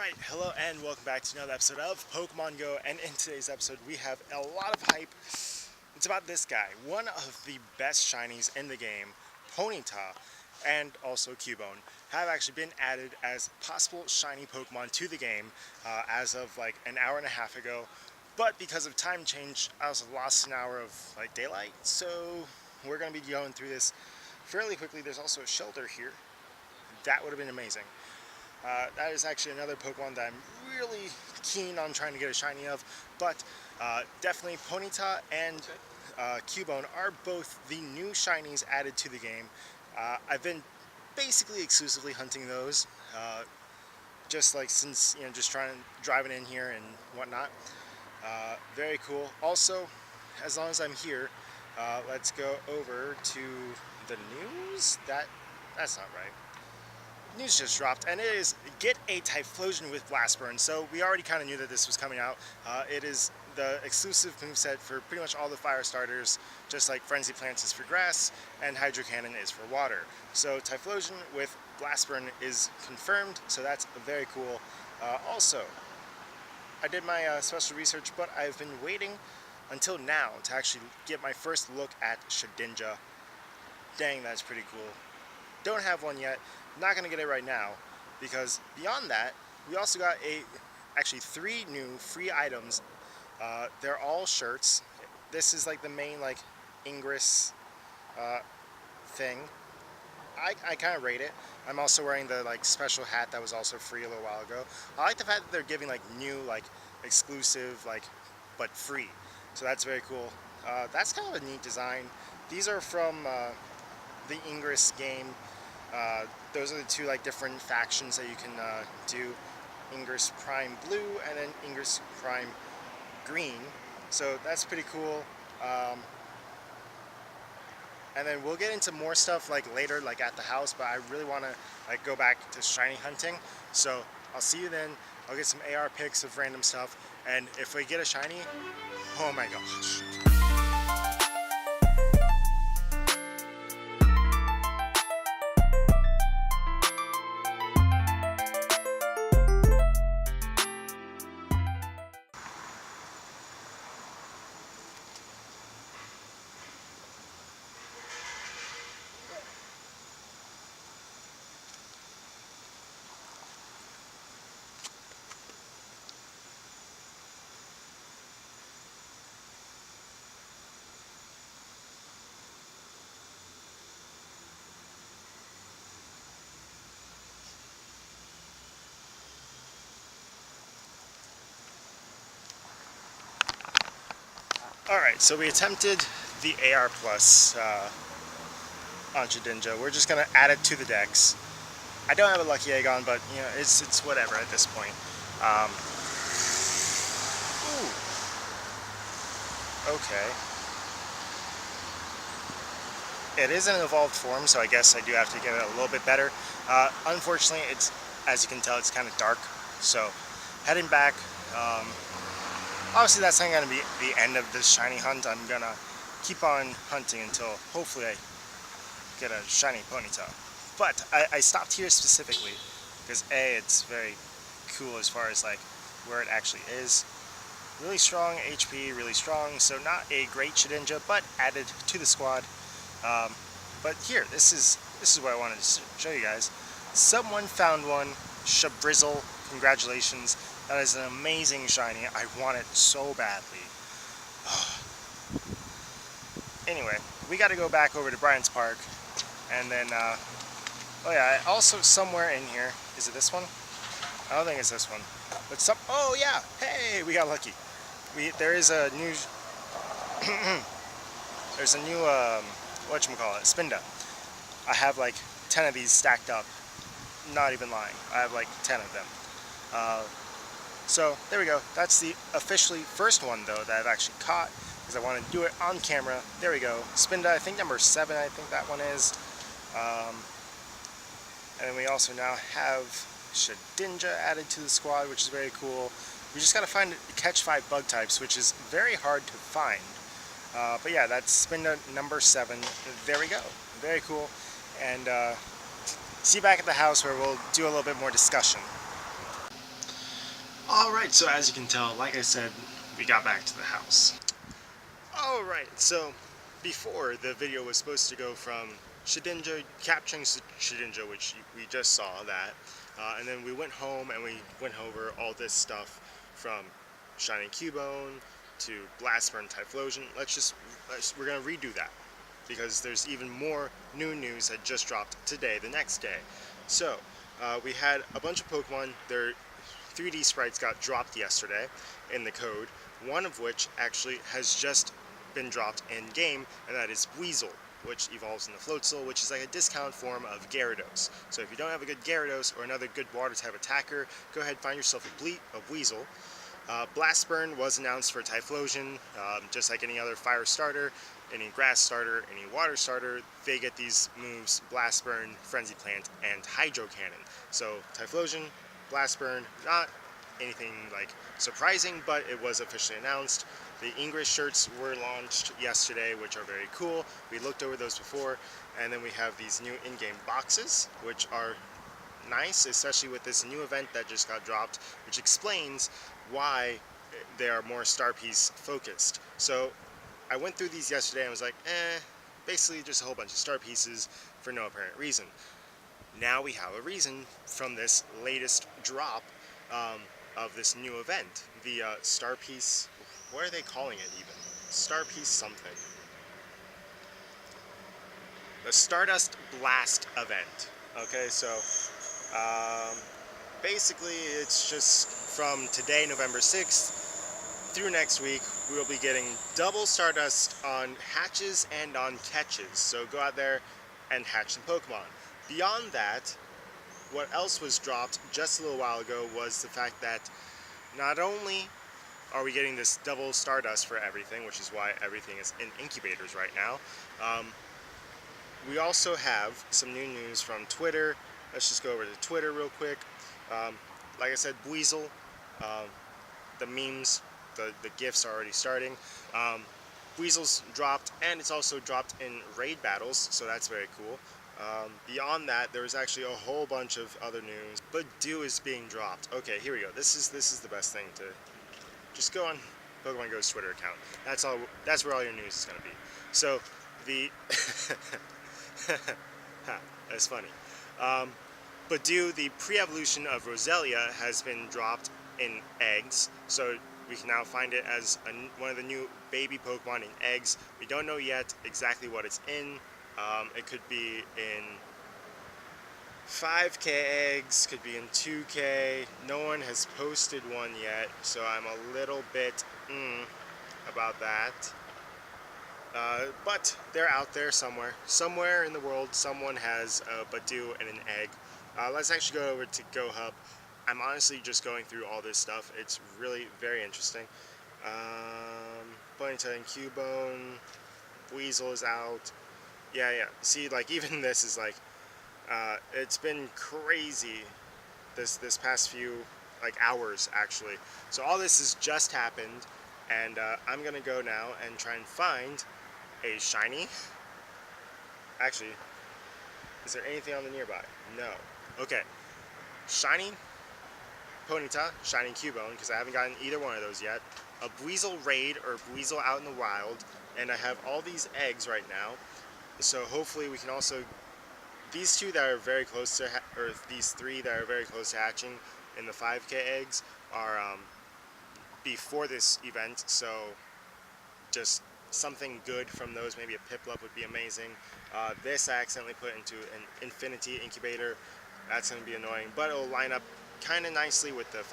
Alright, hello and welcome back to another episode of Pokemon Go, and in today's episode we have a lot of hype. It's about this guy, one of the best shinies in the game, Ponyta, and also Cubone, have actually been added as possible shiny Pokemon to the game as of like an hour and a half ago. But because of time change, I also lost an hour of daylight, so we're going to be going through this fairly quickly. There's also a shelter here. That would have been amazing. That is actually another Pokemon that I'm really keen on trying to get a shiny of, but definitely Ponyta and Cubone are both the new shinies added to the game. I've been basically exclusively hunting those, just like since, just driving in here and whatnot. Very cool. Also, as long as I'm here, let's go over to the news. That's not right. News just dropped, and it is get a Typhlosion with Blast Burn. So we already kind of knew that this was coming out. It is the exclusive moveset for pretty much all the fire starters, just like Frenzy Plants is for grass and Hydro Cannon is for water. So Typhlosion with Blast Burn is confirmed, so that's very cool. Also, I did my special research, but I've been waiting until now to actually get my first look at Shedinja. Dang, that's pretty cool. Don't have one yet. Not going to get it right now, because beyond that, we also got actually 3 new free items. They're all shirts. This is like the main Ingress thing. I kind of rate it. I'm also wearing the special hat that was also free a little while ago. I like the fact that they're giving new exclusive but free. So that's very cool. That's kind of a neat design. These are from the Ingress game. Those are the 2 different factions that you can do. Ingress Prime Blue and then Ingress Prime Green. So that's pretty cool. And then we'll get into more stuff later, at the house, but I really want to go back to shiny hunting. So I'll see you then. I'll get some AR pics of random stuff, and if we get a shiny, oh my gosh. Alright, so we attempted the AR Plus on Shedinja. We're just going to add it to the dex. I don't have a Lucky Egg on, but it's whatever at this point. Ooh. Okay. It is an evolved form, so I guess I do have to get it a little bit better. Unfortunately, as you can tell, it's kind of dark. So, heading back. Obviously, that's not going to be the end of this shiny hunt. I'm going to keep on hunting until hopefully I get a shiny Ponyta. But I stopped here specifically because A, it's very cool as far as where it actually is. Really strong HP, really strong. So not a great Shedinja, but added to the squad. But here, this is what I wanted to show you guys. Someone found one. Budew, congratulations. That is an amazing shiny. I want it so badly. Anyway, we got to go back over to Bryant's Park, and then, oh yeah, also somewhere in here, is it this one? I don't think it's this one. But oh yeah, hey, we got lucky. There is a new, there's a new, whatchamacallit, Spinda. I have 10 of these stacked up. Not even lying. I have 10 of them. So there we go. That's the officially first one though that I've actually caught, because I wanted to do it on camera. There we go. Spinda, I think number 7, I think that one is. And then we also now have Shedinja added to the squad, which is very cool. We just gotta catch 5 bug types, which is very hard to find. But yeah, that's Spinda number 7. There we go. Very cool. And see you back at the house where we'll do a little bit more discussion. Alright, so as you can tell, like I said, we got back to the house. Alright, so before the video was supposed to go from Shedinja, capturing Shedinja, which we just saw that, and then we went home and we went over all this stuff from Shining Cubone to Blastburn Typhlosion. We're gonna redo that because there's even more new news that just dropped today, the next day. So, we had a bunch of Pokemon. Their 3D sprites got dropped yesterday in the code, one of which actually has just been dropped in-game, and that is Buizel, which evolves into Floatzel, which is like a discount form of Gyarados. So if you don't have a good Gyarados or another good water-type attacker, go ahead and find yourself a Buizel. Blastburn was announced for Typhlosion, just like any other fire starter, any grass starter, any water starter, they get these moves: Blastburn, Frenzy Plant, and Hydro Cannon. So Typhlosion, Blastburn, not anything like surprising, but it was officially announced. The English shirts were launched yesterday, which are very cool. We looked over those before, and then we have these new in-game boxes, which are nice, especially with this new event that just got dropped, which explains why they are more Star Piece focused. So I went through these yesterday and was like, basically just a whole bunch of Star Pieces for no apparent reason. Now we have a reason from this latest drop of this new event. The Star Piece, what are they calling it even? Star Piece something. The Stardust Blast event. Okay, so basically it's just from today, November 6th, through next week, we will be getting double Stardust on hatches and on catches. So go out there and hatch some Pokemon. Beyond that, what else was dropped just a little while ago was the fact that not only are we getting this double Stardust for everything, which is why everything is in incubators right now, we also have some new news from Twitter. Let's just go over to Twitter real quick. Like I said, Buizel, the memes, the GIFs are already starting. Buizel's dropped, and it's also dropped in raid battles, so that's very cool. Beyond that, there was actually a whole bunch of other news. Budew is being dropped. Okay, here we go. This is the best thing to just go on Pokemon Go's Twitter account. That's where all your news is gonna be. So the that's funny. Budew, the pre-evolution of Roselia, has been dropped in eggs, so we can now find it as one of the new baby Pokemon in eggs. We don't know yet exactly what it's in. It could be in 5K eggs, could be in 2K. No one has posted one yet, so I'm a little bit about that. But they're out there somewhere. Somewhere in the world, someone has a Budew and an egg. Let's actually go over to GoHub. I'm honestly just going through all this stuff. It's really very interesting. Ponyta and Cubone, Buizel is out. Yeah. See, like, even this is like, it's been crazy this past few, like, hours, actually. So all this has just happened, and I'm gonna go now and try and find a shiny. Actually, is there anything on the nearby? No. Okay. Shiny Ponyta, Shining Cubone, because I haven't gotten either one of those yet. A Buizel raid or Buizel out in the wild, and I have all these eggs right now. So hopefully we can also, these two that are very close to, or these three that are very close to hatching in the 5K eggs are before this event. So just something good from those, maybe a Piplup would be amazing. This I accidentally put into an Infinity Incubator. That's going to be annoying, but it'll line up kind of nicely with the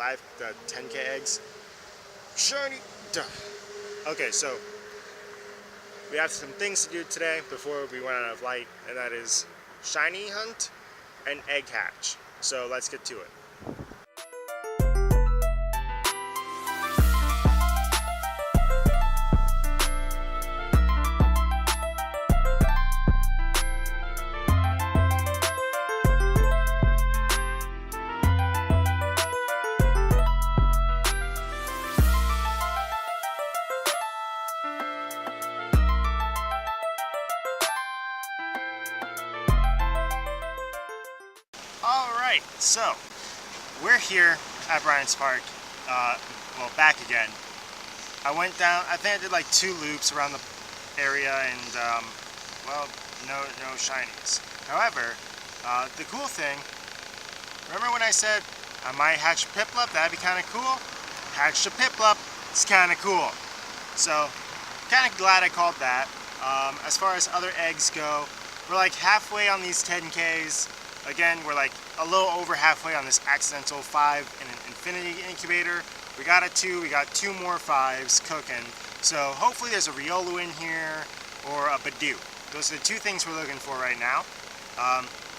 10K eggs. Shiny! Duh. Okay, so we have some things to do today before we run out of light, and that is shiny hunt and egg hatch. So let's get to it. Alright, so we're here at Bryant's Park well, back again. I went down, I think I did like 2 loops around the area, and well, no shinies. However, the cool thing, remember when I said I might hatch a Piplup? That'd be kind of cool. Hatched a Piplup. It's kind of cool. So, kind of glad I called that. As far as other eggs go, we're like halfway on these 10Ks. Again, we're like a little over halfway on this accidental 5 in an infinity incubator. We got a 2, we got 2 more 5s cooking. So hopefully there's a Riolu in here or a Budew. Those are the 2 things we're looking for right now.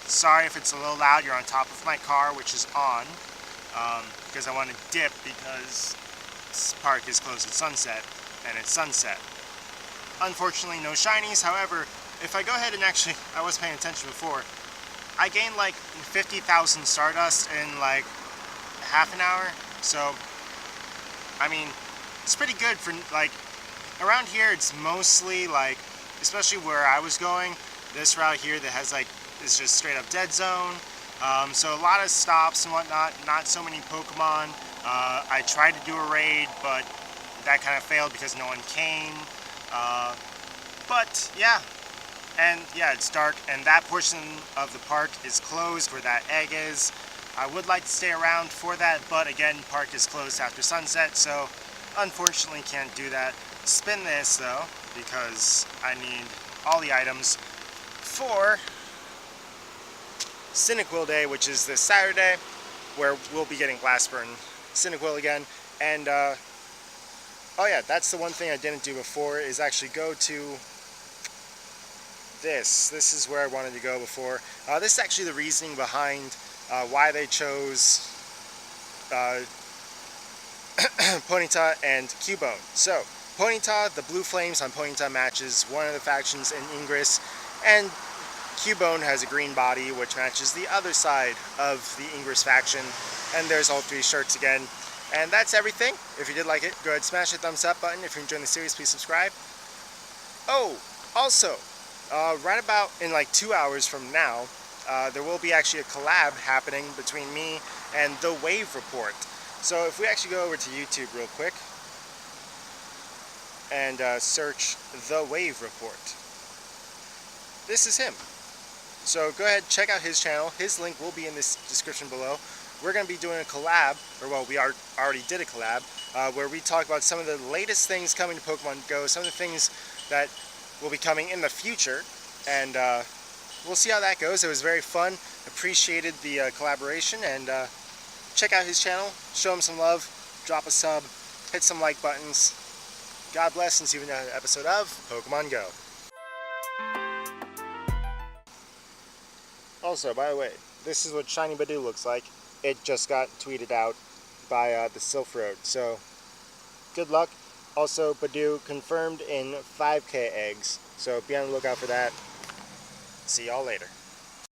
Sorry if it's a little loud, you're on top of my car, which is on, because I want to dip because this park is closed at sunset, and it's sunset. Unfortunately, no shinies. However, if I go ahead and actually, I was paying attention before, I gained like 50,000 Stardust in like half an hour. So, I mean, it's pretty good for like, around here it's mostly like, especially where I was going, this route here that has like, is just straight up dead zone. So a lot of stops and whatnot, not so many Pokemon. I tried to do a raid, but that kind of failed because no one came. But yeah, and yeah, it's dark, and that portion of the park is closed where that egg is. I would like to stay around for that, but again, park is closed after sunset, so unfortunately can't do that. Spin this though, because I need all the items for Cyndaquil Day, which is this Saturday, where we'll be getting Glassburn Cyndaquil again. And oh yeah, that's the one thing I didn't do before, is actually go to this. This is where I wanted to go before. This is actually the reasoning behind why they chose Ponyta and Cubone. So, Ponyta, the Blue Flames on Ponyta matches one of the factions in Ingress, and Cubone has a green body which matches the other side of the Ingress faction, and there's all 3 shirts again. And that's everything. If you did like it, go ahead and smash the thumbs up button. If you're enjoying the series, please subscribe. Oh, also, right about in like 2 hours from now, there will be actually a collab happening between me and The Wave Report. So if we actually go over to YouTube real quick and search The Wave Report, this is him. So go ahead, check out his channel. His link will be in this description below. We're going to be doing a collab, or well, we already did a collab, where we talk about some of the latest things coming to Pokemon Go, some of the things that will be coming in the future, and we'll see how that goes. It was very fun. Appreciated the collaboration, and check out his channel, show him some love, drop a sub, hit some like buttons. God bless, and see you in another episode of Pokemon Go. Also, by the way, this is what Shiny Budew looks like. It just got tweeted out by the Sylph Road, so good luck. Also, Budew confirmed in 5K eggs, so be on the lookout for that. See y'all later.